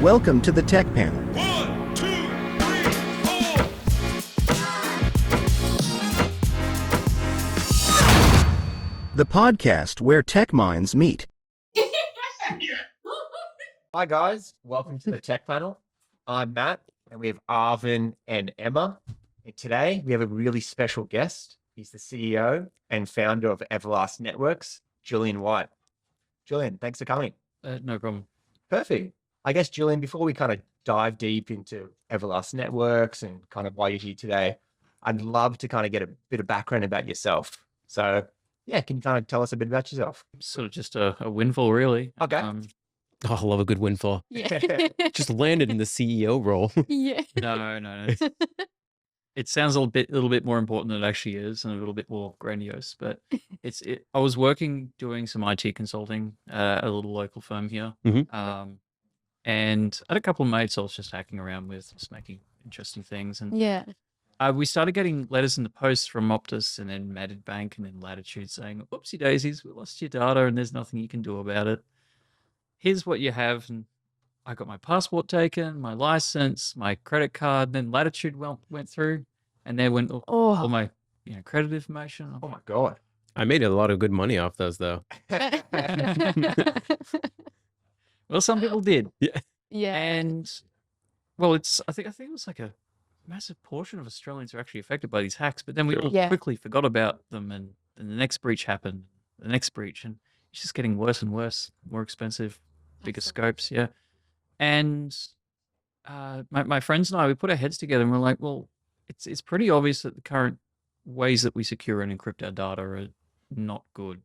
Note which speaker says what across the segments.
Speaker 1: Welcome to the Tech Panel.
Speaker 2: 1, 2, 3, 4.
Speaker 1: The podcast where tech minds meet.
Speaker 3: Hi guys, welcome to the Tech Panel. I'm Matt, and we have Arvin and Emma. And today we have a really special guest. He's the CEO and founder of Everlast Networks, Julian White. Julian, thanks for coming.
Speaker 4: No problem.
Speaker 3: Perfect. I guess, Julian, before we kind of dive deep into Everlast Networks and kind of why you're here today, I'd love to kind of get a bit of background about yourself. So, yeah, can you kind of tell us a bit about yourself?
Speaker 4: Sort of just a windfall, really.
Speaker 3: Okay.
Speaker 5: Oh, I love a good windfall.
Speaker 6: Yeah.
Speaker 5: Just landed in the CEO role.
Speaker 6: Yeah.
Speaker 4: No. It sounds a little bit more important than it actually is, and a little bit more grandiose. But I was doing some IT consulting at a little local firm here, and I had a couple of mates I was just hacking around with, just making interesting things. And
Speaker 6: Yeah.
Speaker 4: we started getting letters in the post from Optus and then Matted Bank and then Latitude saying, "Oopsie daisies, we lost your data, and there's nothing you can do about it. Here's what you have." And I got my passport taken, my license, my credit card, and then Latitude went through, and there went all my credit information.
Speaker 3: Oh my God.
Speaker 5: I made a lot of good money off those, though.
Speaker 4: Well, some people did.
Speaker 6: Yeah.
Speaker 4: And well, I think it was like a massive portion of Australians are actually affected by these hacks, but then we all
Speaker 6: Yeah.
Speaker 4: quickly forgot about them, and the next breach happened, the next breach, and it's just getting worse and worse, more expensive, bigger scopes. Yeah. And my friends and I, we put our heads together and we're like, well, it's pretty obvious that the current ways that we secure and encrypt our data are not good.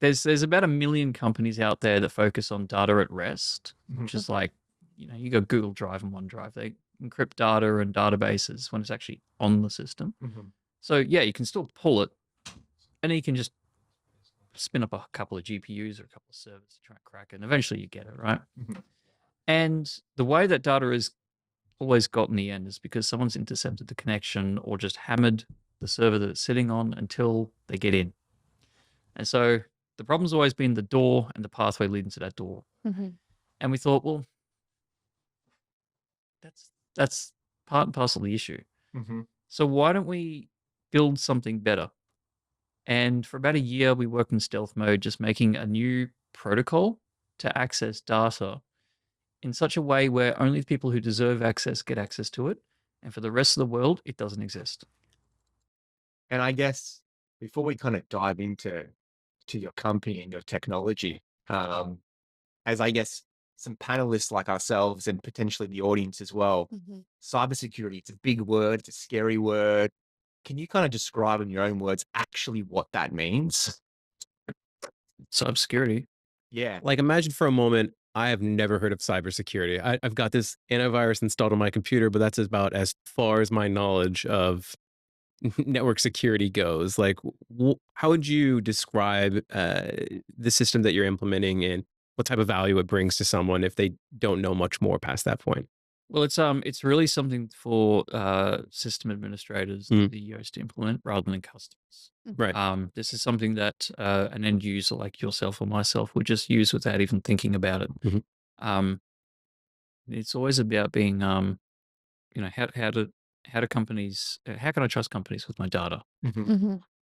Speaker 4: There's about 1 million companies out there that focus on data at rest, which is like, you got Google Drive and OneDrive. They encrypt data and databases when it's actually on the system. So yeah, you can still pull it, and then you can just spin up a couple of GPUs or a couple of servers to try and crack it, and eventually you get it, right? And the way that data is always got in the end is because someone's intercepted the connection or just hammered the server that it's sitting on until they get in. And so the problem's always been the door and the pathway leading to that door. And we thought, well, that's part and parcel of the issue. So why don't we build something better? And for about a year, we worked in stealth mode, just making a new protocol to access data in such a way where only the people who deserve access get access to it. And for the rest of the world, it doesn't exist.
Speaker 3: And I guess before we kind of dive into your company and your technology, as I guess some panelists like ourselves and potentially the audience as well, cybersecurity, it's a big word, it's a scary word. Can you kind of describe in your own words actually what that means?
Speaker 4: Cybersecurity.
Speaker 3: Yeah.
Speaker 5: Like, imagine for a moment, I have never heard of cybersecurity. I've got this antivirus installed on my computer, but that's about as far as my knowledge of network security goes. Like, how would you describe the system that you're implementing and what type of value it brings to someone if they don't know much more past that point?
Speaker 4: Well, it's really something for system administrators, the CEOs to implement rather than customers.
Speaker 5: Right.
Speaker 4: This is something that an end user like yourself or myself would just use without even thinking about it. It's always about being, how can I trust companies with my data?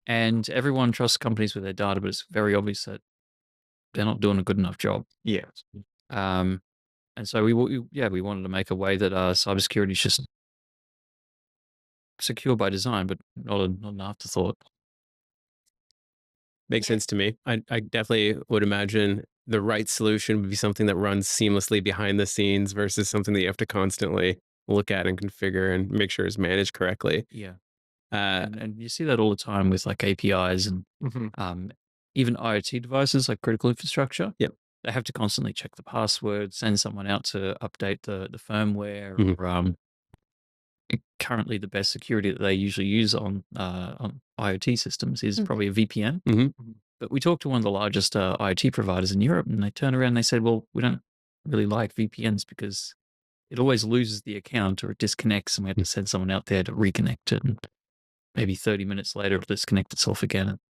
Speaker 4: And everyone trusts companies with their data, but it's very obvious that they're not doing a good enough job.
Speaker 3: Yeah.
Speaker 4: And so we wanted to make a way that cybersecurity is just secure by design, but not an afterthought.
Speaker 5: Makes sense to me. I definitely would imagine the right solution would be something that runs seamlessly behind the scenes versus something that you have to constantly look at and configure and make sure is managed correctly.
Speaker 4: Yeah. And you see that all the time with like APIs and even IoT devices like critical infrastructure.
Speaker 5: Yep.
Speaker 4: They have to constantly check the password, send someone out to update the firmware. Or, currently, the best security that they usually use on IoT systems is probably a VPN. But we talked to one of the largest IoT providers in Europe, and they turned around and they said, well, we don't really like VPNs because it always loses the account or it disconnects, and we have to send someone out there to reconnect it. And maybe 30 minutes later, it'll disconnect itself again.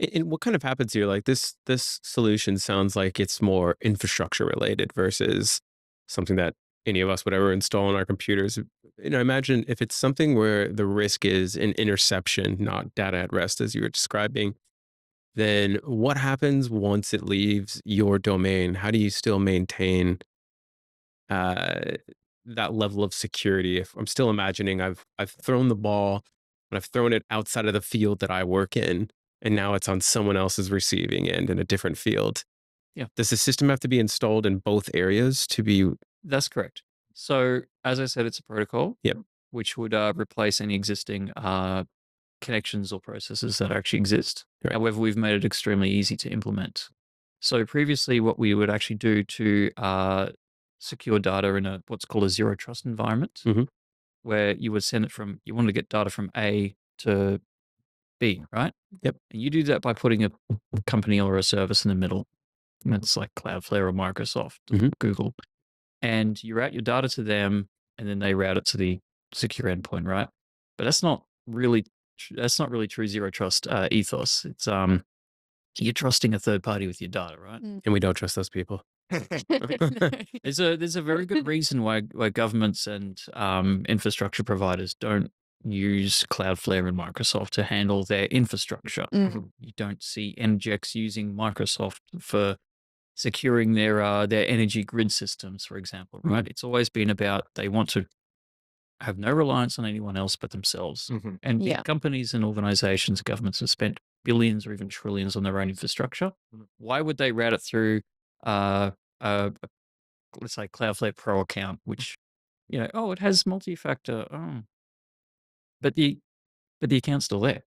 Speaker 5: And what kind of happens here? Like this solution sounds like it's more infrastructure related versus something that any of us would ever install on our computers. Imagine if it's something where the risk is an interception, not data at rest, as you were describing, then what happens once it leaves your domain? How do you still maintain uh, that level of security? If I'm still imagining I've thrown the ball, but I've thrown it outside of the field that I work in, and now it's on someone else's receiving end in a different field.
Speaker 4: Yeah.
Speaker 5: Does the system have to be installed in both areas to be?
Speaker 4: That's correct. So as I said, it's a protocol.
Speaker 5: Yep.
Speaker 4: Which would replace any existing connections or processes that actually exist.
Speaker 5: Right.
Speaker 4: However, we've made it extremely easy to implement. So previously, what we would actually do to secure data in what's called a zero trust environment,
Speaker 5: Mhm.
Speaker 4: where you would send it you want to get data from A to B, right?
Speaker 5: Yep.
Speaker 4: And you do that by putting a company or a service in the middle. And that's like Cloudflare or Microsoft, or
Speaker 5: Mhm.
Speaker 4: Google. And you route your data to them, and then they route it to the secure endpoint, right? But that's not really true zero trust ethos. It's you're trusting a third party with your data, right?
Speaker 5: And we don't trust those people.
Speaker 4: There's a very good reason why governments and infrastructure providers don't use Cloudflare and Microsoft to handle their infrastructure. You don't see NGX using Microsoft for securing their energy grid systems, for example, right? It's always been about they want to have no reliance on anyone else but themselves. And big
Speaker 2: Yeah.
Speaker 4: companies and organizations, governments have spent billions or even trillions on their own infrastructure. Why would they route it through, let's say, Cloudflare Pro account, which, it has multi-factor, but the account's still there.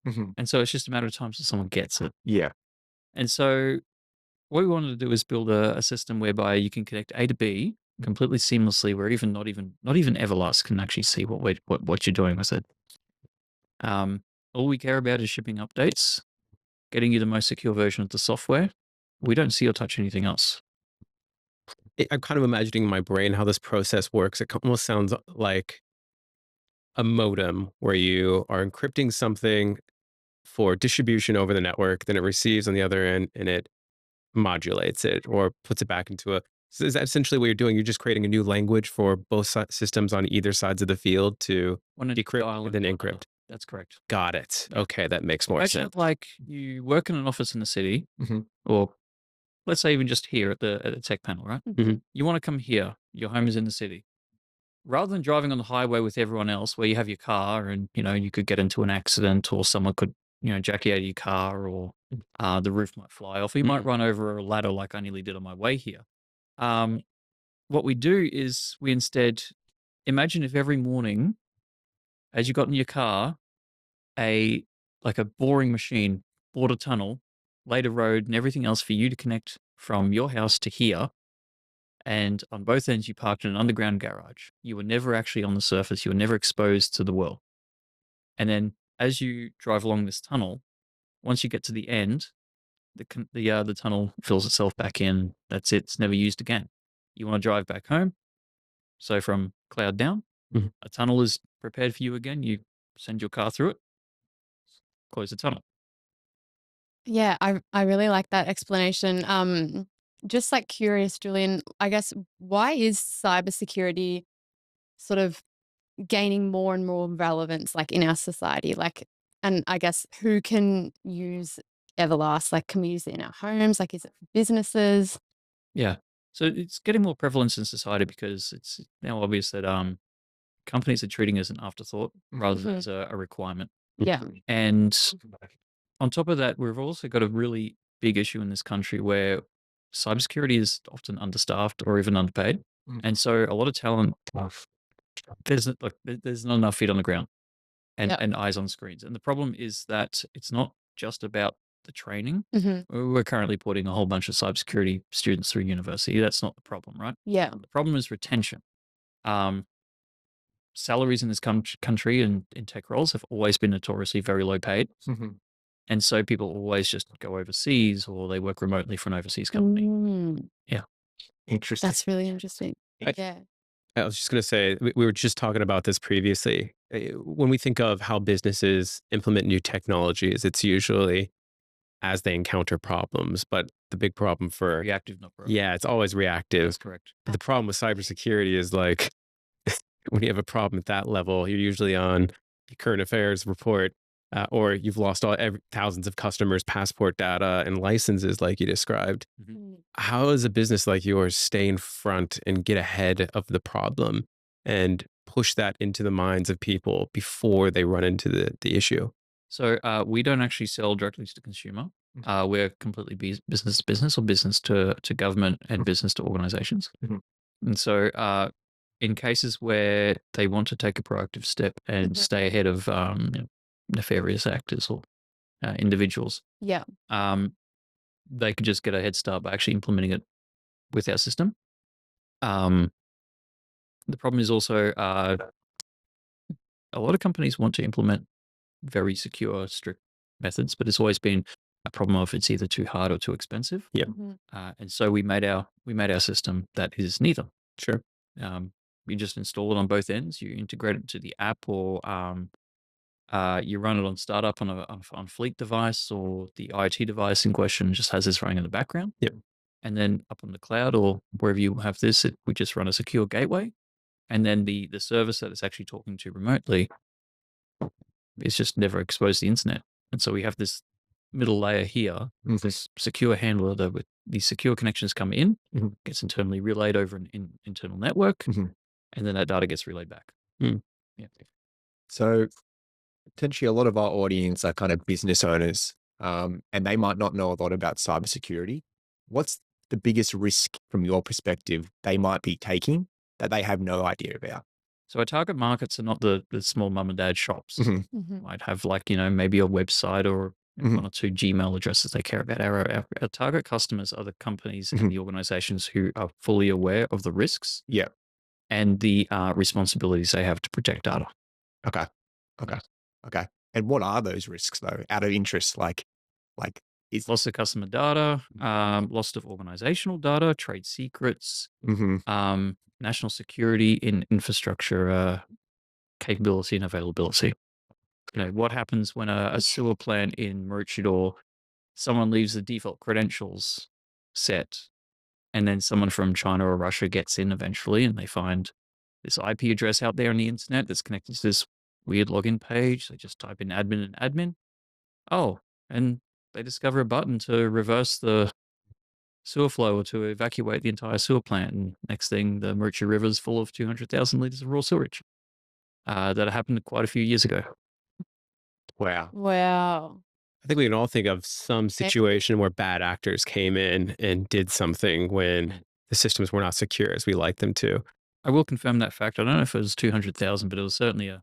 Speaker 4: And so it's just a matter of time till someone gets it.
Speaker 3: Yeah.
Speaker 4: And so what we wanted to do is build a system whereby you can connect A to B completely seamlessly, where even not even Everlast can actually see what you're doing with it. All we care about is shipping updates, getting you the most secure version of the software. We don't see or touch anything else.
Speaker 5: I'm kind of imagining in my brain how this process works. It almost sounds like a modem where you are encrypting something for distribution over the network, then it receives on the other end and it modulates it or puts it back into a. So is that essentially what you're doing? You're just creating a new language for both systems on either sides of the field to
Speaker 4: When it's
Speaker 5: decrypt
Speaker 4: dial
Speaker 5: and then
Speaker 4: in,
Speaker 5: encrypt.
Speaker 4: That's correct.
Speaker 5: Got it.
Speaker 4: Yeah.
Speaker 5: Okay, that makes more
Speaker 4: Imagine
Speaker 5: sense.
Speaker 4: it like you work in an office in the city,
Speaker 3: Mhm.
Speaker 4: or let's say even just here at the tech panel, right?
Speaker 5: Mhm.
Speaker 4: You want to come here. Your home is in the city. Rather than driving on the highway with everyone else, where you have your car and you could get into an accident, or someone could jack you out of your car, or the roof might fly off, or you might run over a ladder like I nearly did on my way here. What we do is we instead imagine if every morning, as you got in your car, a boring machine bored a tunnel, laid a road and everything else for you to connect from your house to here. And on both ends, you parked in an underground garage. You were never actually on the surface. You were never exposed to the world. And then as you drive along this tunnel, once you get to the end, the tunnel fills itself back in. That's it. It's never used again. You want to drive back home. So from cloud down,
Speaker 5: Mhm.
Speaker 4: a tunnel is prepared for you again. You send your car through it, close the tunnel.
Speaker 2: Yeah, I really like that explanation. Just like curious, Julian, I guess, why is cybersecurity sort of gaining more and more relevance like in our society? Like, and I guess who can use Everlast? Like, can we use it in our homes? Like, is it for businesses?
Speaker 4: Yeah. So it's getting more prevalence in society because it's now obvious that companies are treating it as an afterthought rather than as a requirement.
Speaker 2: Yeah.
Speaker 4: And on top of that, we've also got a really big issue in this country where cybersecurity is often understaffed or even underpaid. And so a lot of talent, there's not enough feet on the ground and,
Speaker 2: Yep.
Speaker 4: and eyes on screens. And the problem is that it's not just about the training.
Speaker 2: Mhm.
Speaker 4: We're currently putting a whole bunch of cybersecurity students through university. That's not the problem, right?
Speaker 2: Yeah.
Speaker 4: The problem is retention. Salaries in this country and in tech roles have always been notoriously very low paid. And so people always just go overseas or they work remotely for an overseas company.
Speaker 3: Interesting.
Speaker 2: That's really interesting.
Speaker 5: I-
Speaker 2: Yeah.
Speaker 5: I was just going to say, we were just talking about this previously. When we think of how businesses implement new technologies, it's usually as they encounter problems. But the big problem for,
Speaker 4: Reactive, not proactive.
Speaker 5: yeah, it's always reactive.
Speaker 4: That's correct.
Speaker 5: But the problem with cybersecurity is like, when you have a problem at that level, you're usually on the current affairs report, or you've lost thousands of customers' passport data and licenses, like you described. How does a business like yours stay in front and get ahead of the problem and push that into the minds of people before they run into the issue?
Speaker 4: So we don't actually sell directly to the consumer. We're completely business to business, or business to government, and business to organizations. And so in cases where they want to take a proactive step and stay ahead of nefarious actors or individuals,
Speaker 2: Yeah.
Speaker 4: they could just get a head start by actually implementing it with our system. The problem is also a lot of companies want to implement very secure, strict methods, but it's always been a problem of it's either too hard or too expensive.
Speaker 5: Yeah.
Speaker 4: And so we made our system that is neither.
Speaker 5: Sure.
Speaker 4: You just install it on both ends. You integrate it to the app, or you run it on startup on a fleet device, or the IoT device in question just has this running in the background.
Speaker 5: Yep.
Speaker 4: And then up on the cloud or wherever you have this, we just run a secure gateway. And then the service that it's actually talking to remotely is just never exposed to the internet. And so we have this middle layer here, this secure handler that with these secure connections come in, gets internally relayed over an internal network, and then that data gets relayed back. Yeah.
Speaker 3: So potentially a lot of our audience are kind of business owners, and they might not know a lot about cybersecurity. What's the biggest risk from your perspective they might be taking that they have no idea about?
Speaker 4: So our target markets are not the small mum and dad shops. Might have like, maybe a website or one or two Gmail addresses they care about. Our target customers are the companies and the organizations who are fully aware of the risks and the responsibilities they have to protect data.
Speaker 3: Okay. And what are those risks though, out of interest? Like is
Speaker 4: loss of customer data, loss of organizational data, trade secrets, national security in infrastructure capability and availability. What happens when a sewer plant in Maroochydore, someone leaves the default credentials set, and then someone from China or Russia gets in eventually, and they find this IP address out there on the internet that's connected to this weird login page. They just type in admin and admin. Oh, and they discover a button to reverse the sewer flow or to evacuate the entire sewer plant. And next thing, the Maroochydore River is full of 200,000 liters of raw sewage. That happened quite a few years ago.
Speaker 2: Wow.
Speaker 5: I think we can all think of some situation where bad actors came in and did something when the systems were not secure as we like them to.
Speaker 4: I will confirm that fact. I don't know if it was 200,000, but it was certainly an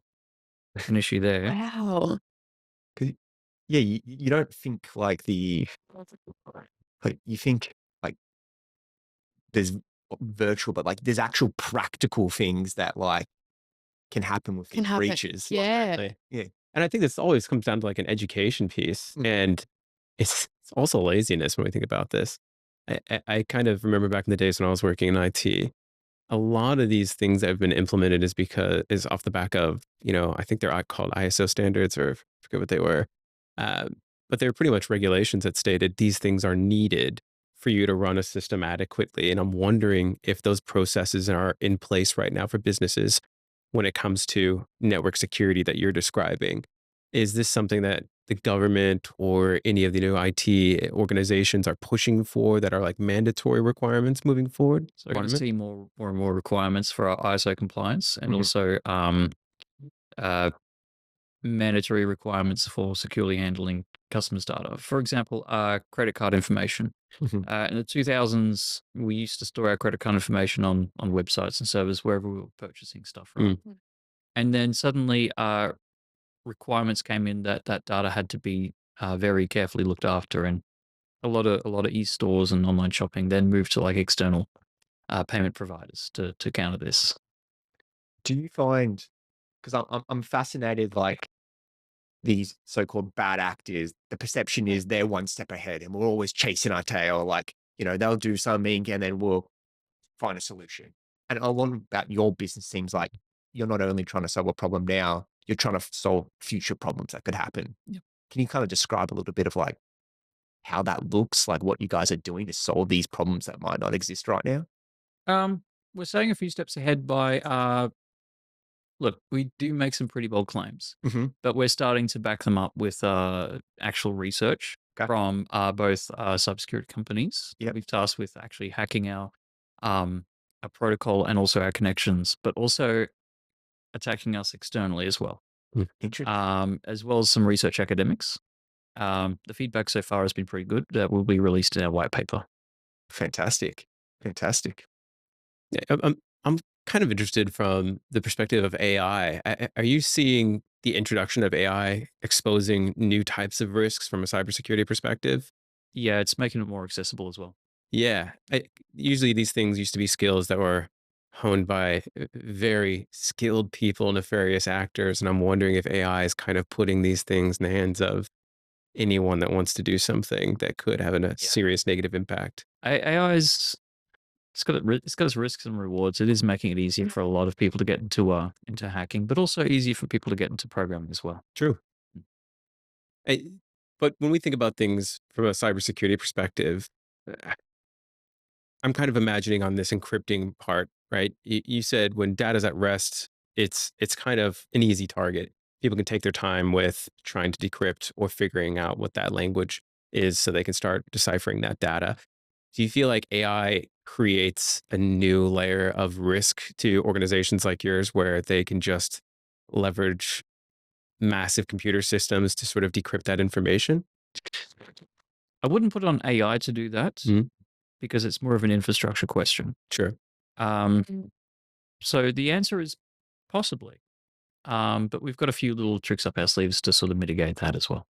Speaker 4: issue there.
Speaker 2: Wow.
Speaker 3: Yeah, you don't think like you think like there's virtual, but like there's actual practical things that like can happen with these breaches.
Speaker 2: Yeah.
Speaker 5: Yeah. And I think this always comes down to like an education piece. And it's also laziness when we think about this. I kind of remember back in the days when I was working in IT, a lot of these things that have been implemented is off the back of, I think they're called ISO standards, or I forget what they were. But they're pretty much regulations that stated these things are needed for you to run a system adequately. And I'm wondering if those processes are in place right now for businesses when it comes to network security that you're describing. Is this something that the government or any of the new IT organizations are pushing for that are like mandatory requirements moving forward?
Speaker 4: So we're going to see more and more requirements for our ISO compliance, and also mandatory requirements for securely handling customers' data. For example, credit card information. In the 2000s, we used to store our credit card information on websites and servers wherever we were purchasing stuff from. And then suddenly requirements came in that data had to be very carefully looked after, and a lot of e-stores and online shopping then moved to like external payment providers to counter this.
Speaker 3: Do you find, because I'm fascinated, like these so-called bad actors, the perception is they're one step ahead and we're always chasing our tail. Like, they'll do something and then we'll find a solution. And a lot about your business seems like you're not only trying to solve a problem now, you're trying to solve future problems that could happen.
Speaker 4: Yep.
Speaker 3: Can you kind of describe a little bit of like how that looks, like what you guys are doing to solve these problems that might not exist right now?
Speaker 4: We're staying a few steps ahead by look, we do make some pretty bold claims, but we're starting to back them up with actual research
Speaker 3: Okay.
Speaker 4: from both cybersecurity companies.
Speaker 3: Yep.
Speaker 4: We've tasked with actually hacking our protocol and also our connections, but also attacking us externally as well,
Speaker 3: Interesting.
Speaker 4: as well as some research academics. The feedback so far has been pretty good. That will be released in our white paper.
Speaker 3: Fantastic.
Speaker 5: Yeah, I'm kind of interested from the perspective of AI. Are you seeing the introduction of AI exposing new types of risks from a cybersecurity perspective?
Speaker 4: Yeah, it's making it more accessible as well.
Speaker 5: Yeah. Usually these things used to be skills that were honed by very skilled people, nefarious actors. And I'm wondering if AI is kind of putting these things in the hands of anyone that wants to do something that could have a serious negative impact.
Speaker 4: AI is it's got its risks and rewards. It is making it easier for a lot of people to get into hacking, but also easier for people to get into programming as well.
Speaker 5: True. But when we think about things from a cybersecurity perspective, I'm kind of imagining on this encrypting part, right? You said when data's at rest, it's kind of an easy target. People can take their time with trying to decrypt or figuring out what that language is so they can start deciphering that data. Do you feel like AI creates a new layer of risk to organizations like yours where they can just leverage massive computer systems to sort of decrypt that information?
Speaker 4: I wouldn't put it on AI to do that because it's more of an infrastructure question.
Speaker 5: Sure.
Speaker 4: So the answer is possibly, but we've got a few little tricks up our sleeves to sort of mitigate that as well.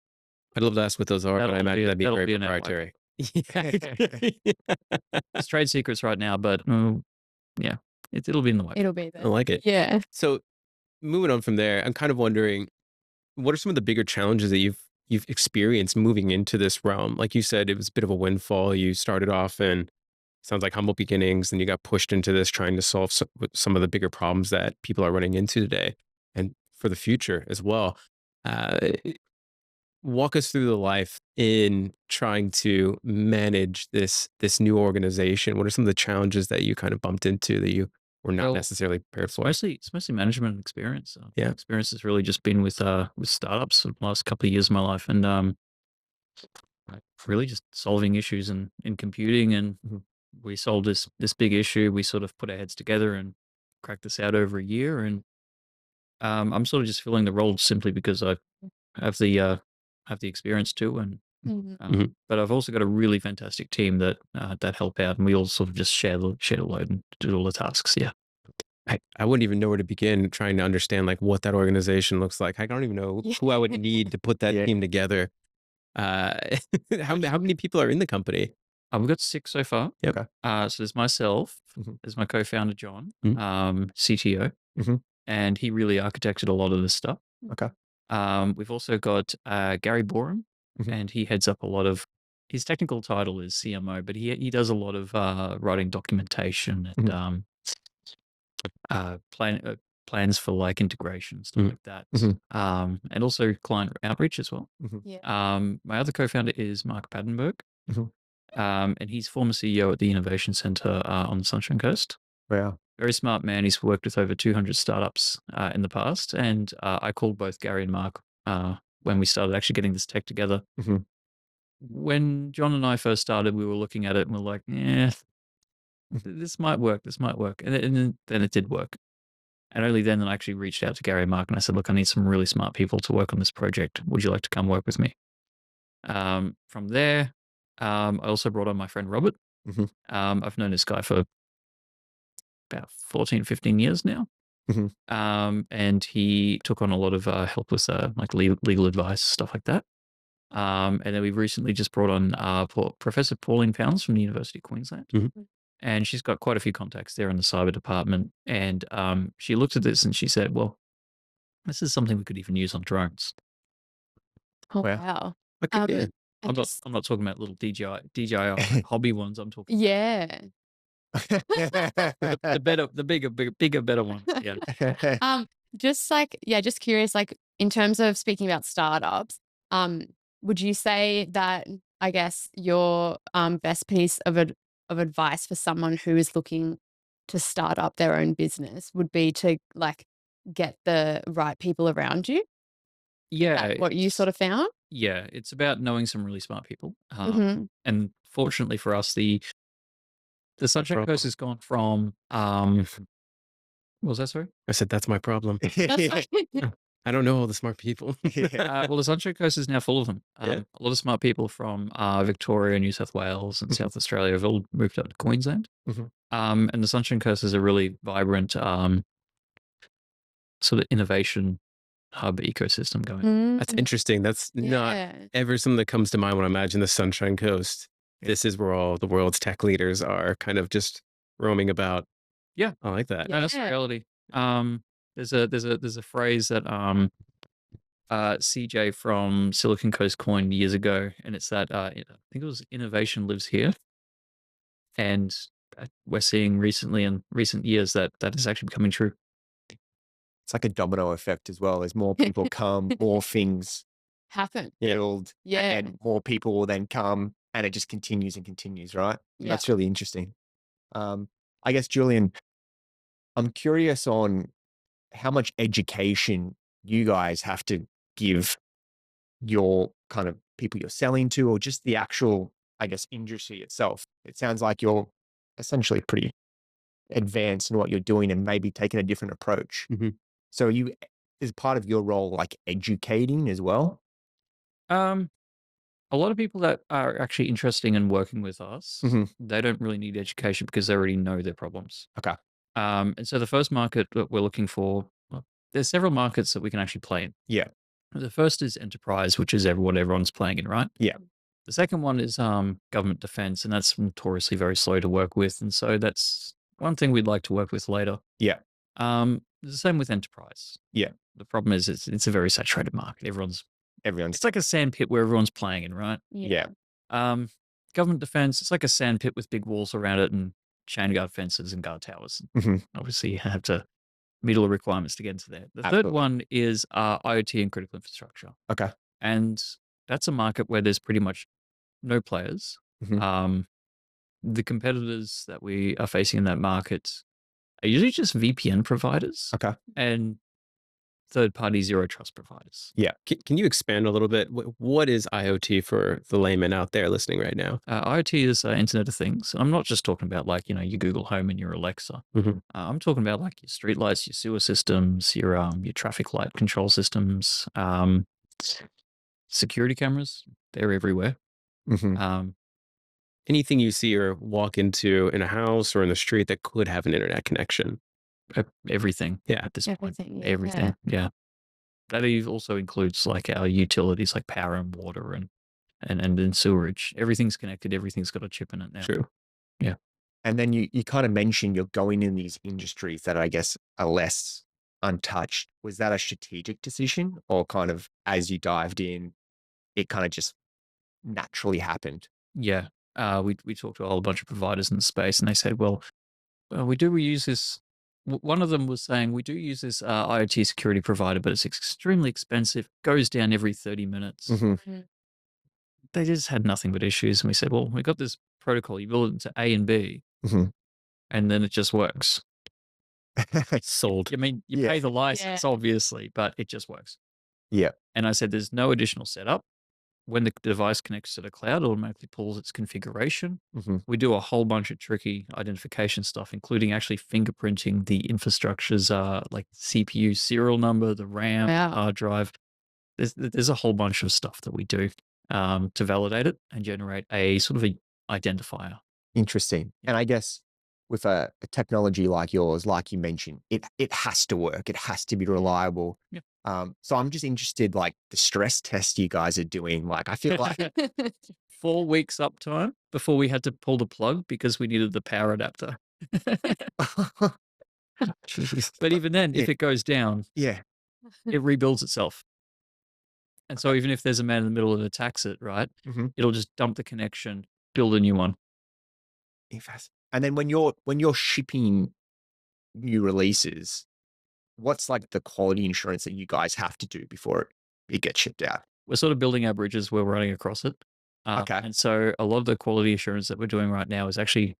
Speaker 5: I'd love to ask what those are, but I imagine that'd be very
Speaker 4: an network.
Speaker 5: proprietary.
Speaker 4: It's trade secrets right now, but yeah, it'll be in the way.
Speaker 2: It'll be there.
Speaker 5: I like it.
Speaker 2: Yeah.
Speaker 5: So moving on from there, I'm kind of wondering, what are some of the bigger challenges that you've experienced moving into this realm? Like you said, it was a bit of a windfall. You started off in sounds like humble beginnings, and you got pushed into this trying to solve some of the bigger problems that people are running into today and for the future as well. Walk us through the life in trying to manage this new organization. What are some of the challenges that you kind of bumped into that you were not necessarily prepared for?
Speaker 4: It's mostly management and experience.
Speaker 5: Yeah.
Speaker 4: Experience has really just been with startups for the last couple of years of my life, and really just solving issues in computing. And we solved this big issue. We sort of put our heads together and cracked this out over a year. And I'm sort of just filling the role simply because I have the experience too. And but I've also got a really fantastic team that help out, and we all sort of just share the load and do all the tasks. Yeah.
Speaker 5: I wouldn't even know where to begin trying to understand like what that organization looks like. I don't even know who I would need to put that team together. How many people are in the company?
Speaker 4: We've got 6 so far.
Speaker 5: Yep.
Speaker 3: Okay.
Speaker 4: So there's myself, there's my co-founder John, CTO, and he really architected a lot of this stuff.
Speaker 3: Okay.
Speaker 4: We've also got Gary Borum, and he heads up a lot of. His technical title is CMO, but he does a lot of writing documentation and plans for like integration, stuff like that, and also client outreach as well.
Speaker 2: Yeah.
Speaker 4: My other co-founder is Mark Padenberg, and he's former CEO at the Innovation Center on the Sunshine Coast.
Speaker 3: Wow.
Speaker 4: Very smart man. He's worked with over 200 startups in the past, and I called both Gary and Mark when we started actually getting this tech together. When John and I first started, we were looking at it and we're like, yeah, this might work. And then it did work. And only then I actually reached out to Gary and Mark and I said, look, I need some really smart people to work on this project. Would you like to come work with me? From there, I also brought on my friend Robert. I've known this guy for about 14, 15 years now. And he took on a lot of help with like legal advice, stuff like that. And then we've recently just brought on Professor Pauline Pounds from the University of Queensland. And she's got quite a few contacts there in the cyber department. And she looked at this and she said, well, this is something we could even use on drones.
Speaker 2: Oh, wow.
Speaker 5: Okay.
Speaker 4: I'm not talking about little DJI hobby ones. I'm talking
Speaker 2: Yeah.
Speaker 4: the bigger, better ones. Yeah.
Speaker 2: Just curious, like in terms of speaking about startups, would you say that I guess, your best piece of advice for someone who is looking to start up their own business would be to like get the right people around you?
Speaker 4: Yeah,
Speaker 2: That what you sort of found?
Speaker 4: it's about knowing some really smart people.
Speaker 2: Hmm.
Speaker 4: And fortunately for us, the Sunshine Coast
Speaker 5: Problem.
Speaker 4: has gone from what was that, sorry?
Speaker 5: I said, that's my problem.
Speaker 2: That's
Speaker 3: Yeah.
Speaker 2: fine.
Speaker 5: I don't know all the smart people.
Speaker 4: Well, the Sunshine Coast is now full of them.
Speaker 5: Yeah.
Speaker 4: A lot of smart people from Victoria, New South Wales, and South Australia have all moved up to Queensland.
Speaker 3: Mhm.
Speaker 4: And the Sunshine Coast is a really vibrant sort of innovation hub ecosystem going.
Speaker 5: That's
Speaker 2: Mm,
Speaker 5: interesting. That's not
Speaker 2: yeah.
Speaker 5: ever something that comes to mind when I imagine the Sunshine Coast.
Speaker 3: Yeah.
Speaker 5: This is where all the world's tech leaders are kind of just roaming about.
Speaker 4: Yeah.
Speaker 5: I like that.
Speaker 4: No, that's the
Speaker 2: Yeah.
Speaker 4: reality. There's a phrase that CJ from Silicon Coast coined years ago, and it's that I think it was innovation lives here, and we're seeing recently in recent years that is actually becoming true.
Speaker 3: It's like a domino effect as well. As more people come, more things
Speaker 2: Happen.
Speaker 3: build,
Speaker 2: Yeah.
Speaker 3: and more people will then come, and it just continues and continues, right?
Speaker 2: Yeah.
Speaker 3: That's really interesting. I guess, Julian, I'm curious on how much education you guys have to give your kind of people you're selling to, or just the actual, I guess, industry itself. It sounds like you're essentially pretty advanced in what you're doing and maybe taking a different approach.
Speaker 5: Mhm.
Speaker 3: So you, is part of your role like educating as well?
Speaker 4: Um, a lot of people that are actually interested in working with us,
Speaker 3: Mhm.
Speaker 4: they don't really need education because they already know their problems.
Speaker 3: Okay.
Speaker 4: And so the first market that we're looking for, well, there's several markets that we can actually play in.
Speaker 3: Yeah.
Speaker 4: The first is enterprise, which is what everyone's playing in, right?
Speaker 3: Yeah.
Speaker 4: The second one is government defense, and that's notoriously very slow to work with. And so that's one thing we'd like to work with later.
Speaker 3: Yeah.
Speaker 4: The same with enterprise.
Speaker 3: Yeah.
Speaker 4: The problem is it's a very saturated market.
Speaker 3: Everyone's,
Speaker 4: It's like a sand pit where everyone's playing in, right?
Speaker 3: yeah.
Speaker 4: Government defense, it's like a sand pit with big walls around it and chain guard fences and guard towers.
Speaker 3: Mhm.
Speaker 4: Obviously, you have to meet all the requirements to get into there. The third
Speaker 3: Absolutely.
Speaker 4: one is IoT and critical infrastructure.
Speaker 3: Okay.
Speaker 4: And that's a market where there's pretty much no players.
Speaker 3: Mhm.
Speaker 4: The competitors that we are facing in that market are usually just VPN providers
Speaker 3: Okay.
Speaker 4: and third-party zero trust providers.
Speaker 3: Yeah.
Speaker 5: Can you expand a little bit? What is IoT for the layman out there listening right now?
Speaker 4: IoT is Internet of Things. I'm not just talking about like, your Google Home and your Alexa.
Speaker 5: Mhm.
Speaker 4: I'm talking about like your streetlights, your sewer systems, your traffic light control systems, security cameras. They're everywhere.
Speaker 3: Mhm.
Speaker 5: Anything you see or walk into in a house or in the street that could have an internet connection.
Speaker 4: Everything.
Speaker 5: Yeah.
Speaker 4: At this
Speaker 2: Everything.
Speaker 4: point,
Speaker 2: Yeah.
Speaker 4: everything. Yeah. That also includes like our utilities like power and water and then sewerage. Everything's connected. Everything's got a chip in it now.
Speaker 5: True.
Speaker 4: Yeah.
Speaker 3: And then you kind of mentioned you're going in these industries that I guess are less untouched. Was that a strategic decision, or kind of as you dived in, it kind of just naturally happened?
Speaker 4: Yeah. We talked to a whole bunch of providers in the space, and they said, well, we use this. One of them was saying we do use this IoT security provider, but it's extremely expensive. Goes down every 30 minutes.
Speaker 3: Mhm.
Speaker 2: Mhm.
Speaker 4: They just had nothing but issues, and we said, well, we got this protocol. You build it into A and B,
Speaker 3: Mhm.
Speaker 4: and then it just works.
Speaker 5: Sold.
Speaker 4: I mean, you
Speaker 3: Yeah.
Speaker 4: pay the license, obviously, but it just works.
Speaker 3: Yeah.
Speaker 4: And I said, there's no additional setup. When the device connects to the cloud, it automatically pulls its configuration.
Speaker 3: Mhm.
Speaker 4: We do a whole bunch of tricky identification stuff, including actually fingerprinting the infrastructure's like CPU serial number, the RAM,
Speaker 2: Wow.
Speaker 4: hard drive. There's a whole bunch of stuff that we do to validate it and generate a sort of a identifier.
Speaker 3: Interesting.
Speaker 4: Yeah.
Speaker 3: And I guess with a technology like yours, like you mentioned, it has to work. It has to be reliable.
Speaker 4: Yeah.
Speaker 3: So I'm just interested, like the stress test you guys are doing. Like I feel like
Speaker 4: 4 weeks uptime before we had to pull the plug because we needed the power adapter. But even then, if
Speaker 3: Yeah.
Speaker 4: it goes down,
Speaker 3: Yeah.
Speaker 4: it rebuilds itself. And so even if there's a man in the middle that attacks it, right,
Speaker 3: Mhm.
Speaker 4: it'll just dump the connection, build a new one.
Speaker 3: And then when you're shipping new releases, what's like the quality insurance that you guys have to do before it gets shipped out?
Speaker 4: We're sort of building our bridges, we're running across it.
Speaker 3: Okay.
Speaker 4: And so a lot of the quality assurance that we're doing right now is actually,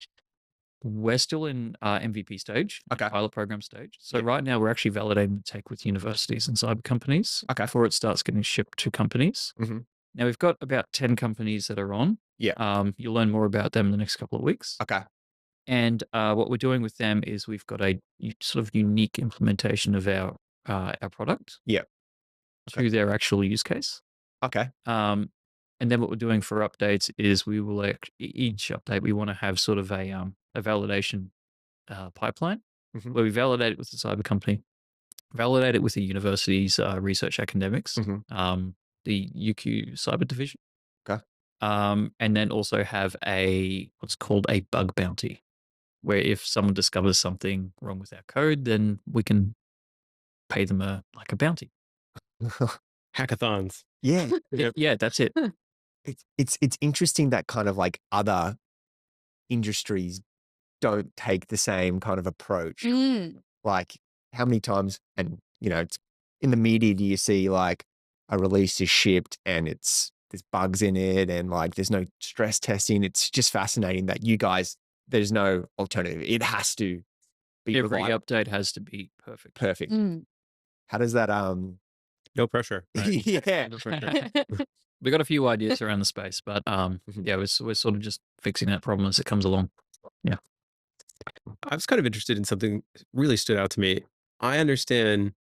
Speaker 4: we're still in MVP stage,
Speaker 3: Okay.
Speaker 4: pilot program stage. So
Speaker 3: Yeah.
Speaker 4: right now we're actually validating the tech with universities and cyber companies before it starts getting shipped to companies.
Speaker 3: Mhm.
Speaker 4: Now we've got about 10 companies that are on.
Speaker 3: Yeah.
Speaker 4: You'll learn more about them in the next couple of weeks.
Speaker 3: Okay.
Speaker 4: And what we're doing with them is we've got a sort of unique implementation of our product
Speaker 3: Yeah.
Speaker 4: to their actual use case.
Speaker 3: Okay.
Speaker 4: And then what we're doing for updates is we will each update we want to have sort of a validation pipeline
Speaker 3: Mhm.
Speaker 4: where we validate it with the cyber company, validate it with the university's research academics,
Speaker 3: Mhm.
Speaker 4: the UQ cyber division.
Speaker 3: Okay.
Speaker 4: And then also have what's called a bug bounty, where if someone discovers something wrong with our code, then we can pay them a bounty.
Speaker 5: Hackathons.
Speaker 3: Yeah.
Speaker 4: Yeah, that's it.
Speaker 3: It's interesting that kind of like other industries don't take the same kind of approach.
Speaker 2: Mm.
Speaker 3: Like how many times, and it's in the media, do you see like a release is shipped and there's bugs in it and like there's no stress testing? It's just fascinating that you guys, there's no alternative. It has to be
Speaker 4: Every
Speaker 3: reliable.
Speaker 4: update has to be perfect.
Speaker 3: Perfect.
Speaker 2: Mm.
Speaker 3: How does that
Speaker 5: No pressure. Right?
Speaker 3: yeah.
Speaker 4: We got a few ideas around the space, but
Speaker 3: Mhm.
Speaker 4: yeah, we're sort of just fixing that problem as it comes along. Yeah.
Speaker 5: I was kind of interested in something that really stood out to me. I understand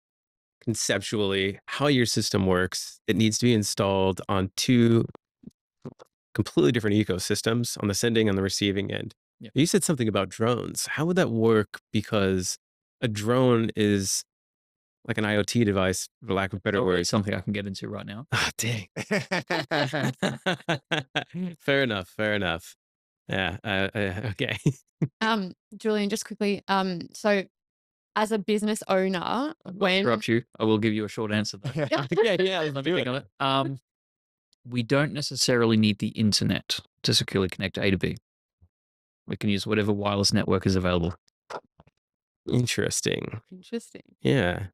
Speaker 5: conceptually how your system works. It needs to be installed on two completely different ecosystems, on the sending and the receiving end.
Speaker 4: Yeah.
Speaker 5: You said something about drones. How would that work? Because a drone is like an IoT device, for lack of better
Speaker 4: It's
Speaker 5: words.
Speaker 4: something I can get into right now.
Speaker 5: Ah, dang. Fair enough. Fair enough. Yeah. Okay.
Speaker 2: Julian, just quickly, so as a business owner, when
Speaker 4: Interrupt you, I will give you a short answer though.
Speaker 5: Yeah. Let's
Speaker 4: Let me
Speaker 5: do
Speaker 4: think
Speaker 5: it.
Speaker 4: on it. We don't necessarily need the internet to securely connect A to B. We can use whatever wireless network is available.
Speaker 5: Interesting.
Speaker 2: interesting.
Speaker 5: Yeah.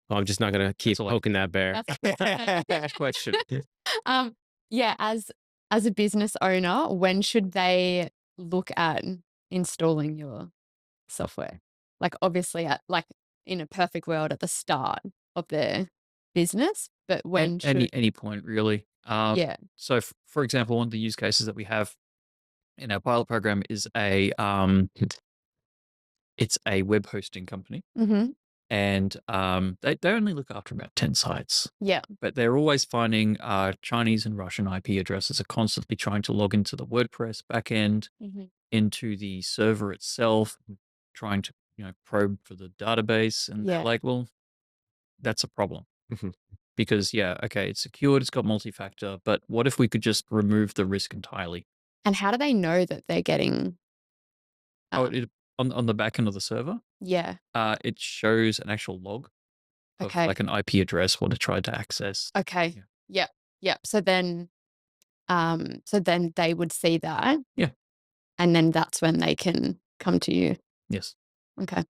Speaker 5: Well, I'm just not gonna keep
Speaker 4: all I-
Speaker 5: poking that bear.
Speaker 2: That's
Speaker 4: Question.
Speaker 2: yeah, as a business owner, when should they look at installing your software? Like obviously in a perfect world at the start of their business, but when should
Speaker 4: Any point really.
Speaker 2: yeah.
Speaker 4: So for example, one of the use cases that we have in our pilot program is it's a web hosting company.
Speaker 2: Mm-hmm.
Speaker 4: And they only look after about 10 sites,
Speaker 2: Yeah.
Speaker 4: but they're always finding Chinese and Russian IP addresses are constantly trying to log into the WordPress backend,
Speaker 2: Mm-hmm.
Speaker 4: into the server itself, trying to probe for the database. And they're
Speaker 2: Yeah.
Speaker 4: like, well, that's a problem.
Speaker 3: Mhm.
Speaker 4: Because okay, it's secured, it's got multi-factor, but what if we could just remove the risk entirely?
Speaker 2: And how do they know that they're getting
Speaker 4: On the back end of the server,
Speaker 2: yeah.
Speaker 4: it shows an actual log of
Speaker 2: Okay.
Speaker 4: like an IP address what it tried to access.
Speaker 2: Okay.
Speaker 4: Yeah.
Speaker 2: Yep. Yep. So then they would see that.
Speaker 4: Yeah.
Speaker 2: And then that's when they can come to you.
Speaker 4: Yes.
Speaker 2: Okay.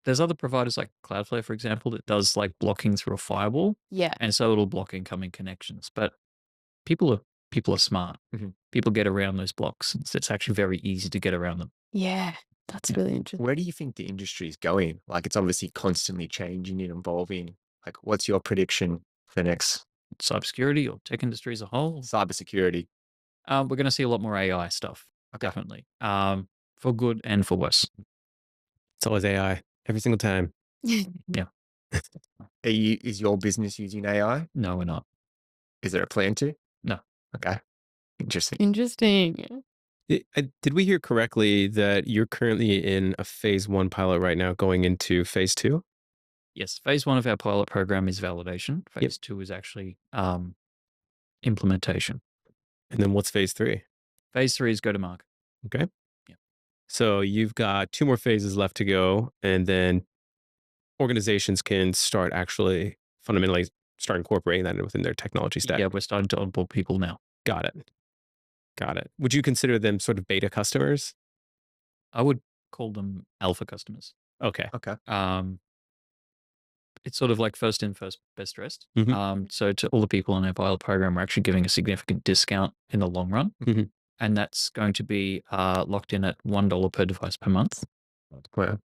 Speaker 4: There's other providers like Cloudflare, for example, that does like blocking through a firewall,
Speaker 2: Yeah.
Speaker 4: and so it'll block incoming connections. But people are smart.
Speaker 3: Mhm.
Speaker 4: People get around those blocks. It's actually very easy to get around them.
Speaker 2: Yeah. That's really interesting.
Speaker 3: Where do you think the industry is going? Like it's obviously constantly changing and evolving. Like what's your prediction for the next
Speaker 4: Cybersecurity or tech industry as a whole,
Speaker 3: cybersecurity?
Speaker 4: we're going to see a lot more AI stuff, definitely, for good and for worse.
Speaker 5: It's always AI every single time.
Speaker 4: Yeah.
Speaker 3: Is your business using AI?
Speaker 4: No, we're not.
Speaker 3: Is there a plan to?
Speaker 4: No.
Speaker 3: Okay. Interesting.
Speaker 2: Interesting.
Speaker 5: Did we hear correctly that you're currently in a phase 1 pilot right now going into phase 2?
Speaker 4: Yes. Phase 1 of our pilot program is validation. Phase 2 is actually implementation.
Speaker 5: And then what's phase 3?
Speaker 4: Phase 3 is go to market.
Speaker 5: Okay.
Speaker 4: Yeah.
Speaker 5: So you've got 2 more phases left to go, and then organizations can start actually fundamentally start incorporating that within their technology stack.
Speaker 4: Yeah, we're starting to onboard people now.
Speaker 5: Got it. Would you consider them sort of beta customers?
Speaker 4: I would call them alpha customers.
Speaker 5: Okay.
Speaker 3: Okay.
Speaker 4: it's sort of like first in, first best dressed.
Speaker 5: Mhm.
Speaker 4: So to all the people on our pilot program, we're actually giving a significant discount in the long run.
Speaker 5: Mhm.
Speaker 4: And that's going to be locked in at $1 per device per month.
Speaker 3: Wow.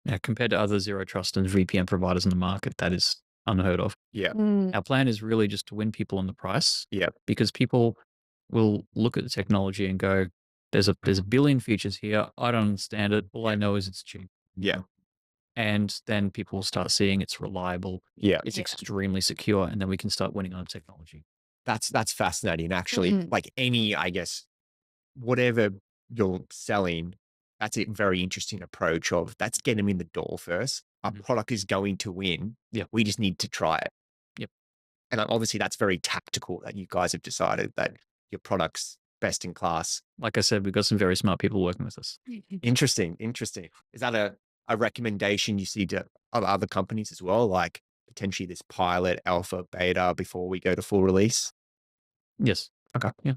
Speaker 4: Now, compared to other zero trust and VPN providers in the market, that is unheard of.
Speaker 3: Yeah.
Speaker 2: Mm.
Speaker 4: Our plan is really just to win people on the price.
Speaker 3: Yeah.
Speaker 4: Because people will look at the technology and go, there's a billion features here. I don't understand it. All I know is it's cheap.
Speaker 3: Yeah.
Speaker 4: And then people will start seeing it's reliable.
Speaker 3: Yeah.
Speaker 4: It's
Speaker 2: Yeah.
Speaker 4: extremely secure. And then we can start winning on technology.
Speaker 3: That's fascinating. Actually,
Speaker 2: Mhm.
Speaker 3: like any, I guess, whatever you're selling, that's a very interesting approach of that's getting them in the door first. Our
Speaker 4: Mhm.
Speaker 3: product is going to win.
Speaker 4: Yeah.
Speaker 3: We just need to try it.
Speaker 4: Yep.
Speaker 3: And obviously that's very tactical that you guys have decided that your product's best in class.
Speaker 4: Like I said, we've got some very smart people working with us.
Speaker 3: Interesting. Interesting. Is that a recommendation you see to other companies as well? Like potentially this pilot, alpha, beta before we go to full release?
Speaker 4: Yes.
Speaker 3: Okay.
Speaker 4: Yeah.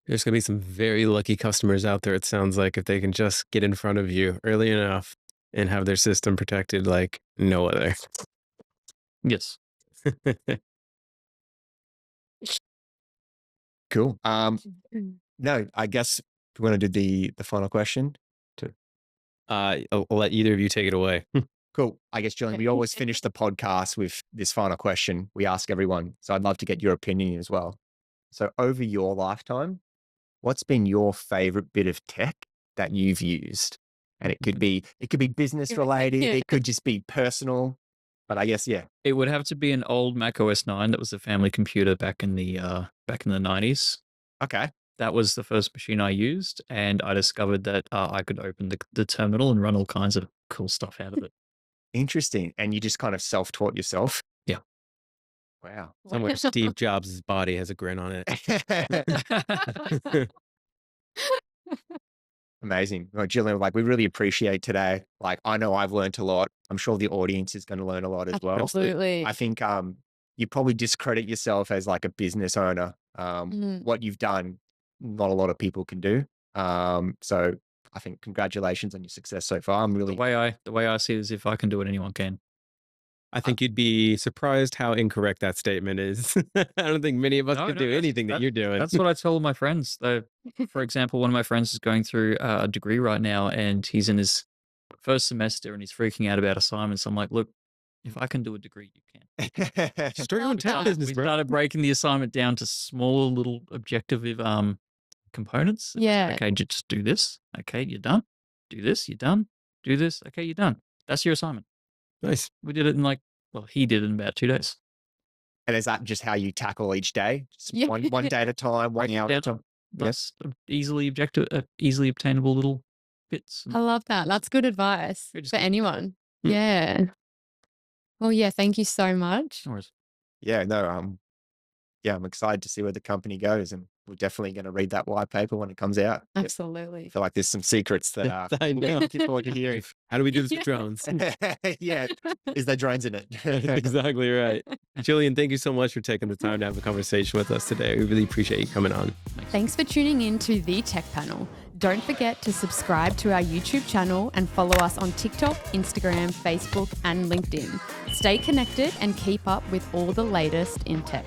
Speaker 5: There's going to be some very lucky customers out there, it sounds like, if they can just get in front of you early enough and have their system protected like no other.
Speaker 4: Yes.
Speaker 3: Cool.
Speaker 2: Mm.
Speaker 3: No, I guess we want to do the final question.
Speaker 5: I'll let either of you take it away.
Speaker 3: Cool. I guess, Julian, we always finish the podcast with this final question we ask everyone. So I'd love to get your opinion as well. So over your lifetime, what's been your favorite bit of tech that you've used? And it could be business related.
Speaker 2: Yeah.
Speaker 3: It could just be personal. But I guess, yeah.
Speaker 4: It would have to be an old Mac OS 9 that was a family computer back in the 90s.
Speaker 3: Okay.
Speaker 4: That was the first machine I used, and I discovered that I could open the terminal and run all kinds of cool stuff out of it.
Speaker 3: Interesting. And you just kind of self-taught yourself?
Speaker 4: Yeah.
Speaker 3: Wow.
Speaker 5: Somewhere Steve Jobs' body has a grin on it.
Speaker 3: Amazing. Well, Julian, like we really appreciate today. Like I know I've learned a lot. I'm sure the audience is going to learn a lot as well.
Speaker 2: Absolutely.
Speaker 3: I think you probably discredit yourself as like a business owner. What you've done, not a lot of people can do. So I think congratulations on your success so far. I'm really
Speaker 4: The way I see it is if I can do it, anyone can.
Speaker 5: I think you'd be surprised how incorrect that statement is. I don't think many of us could do anything that you're doing.
Speaker 4: That's what I tell my friends. For example, one of my friends is going through a degree right now, and he's in his first semester, and he's freaking out about assignments. I'm like, look, if I can do a degree, you can.
Speaker 5: Start your own tech business,
Speaker 4: We
Speaker 5: bro.
Speaker 4: started breaking the assignment down to smaller little objective components.
Speaker 2: Yeah.
Speaker 4: Okay, just do this. Okay, you're done. Do this, you're done. Do this. Okay, you're done. That's your assignment.
Speaker 5: Nice.
Speaker 4: We did it he did it in about 2 days.
Speaker 3: And is that just how you tackle each day? Just
Speaker 2: Yeah.
Speaker 3: one day at a time, 1 hour at a time?
Speaker 4: That's easily obtainable little bits.
Speaker 2: I love that. That's good advice
Speaker 4: You're just
Speaker 2: for
Speaker 4: good.
Speaker 2: anyone.
Speaker 5: Mm.
Speaker 2: Yeah. Well, yeah, thank you so much.
Speaker 4: No worries.
Speaker 3: Yeah, no, I'm excited to see where the company goes, and we're definitely going to read that white paper when it comes out. I
Speaker 2: Absolutely.
Speaker 3: feel like there's some secrets that
Speaker 5: I know.
Speaker 3: looking forward to hearing.
Speaker 5: How do we do this with drones?
Speaker 3: Yeah, is there drones in it?
Speaker 5: Exactly right. Julian, thank you so much for taking the time to have a conversation with us today. We really appreciate you coming on.
Speaker 2: Thanks for tuning in to The Tech Panel. Don't forget to subscribe to our YouTube channel and follow us on TikTok, Instagram, Facebook, and LinkedIn. Stay connected and keep up with all the latest in tech.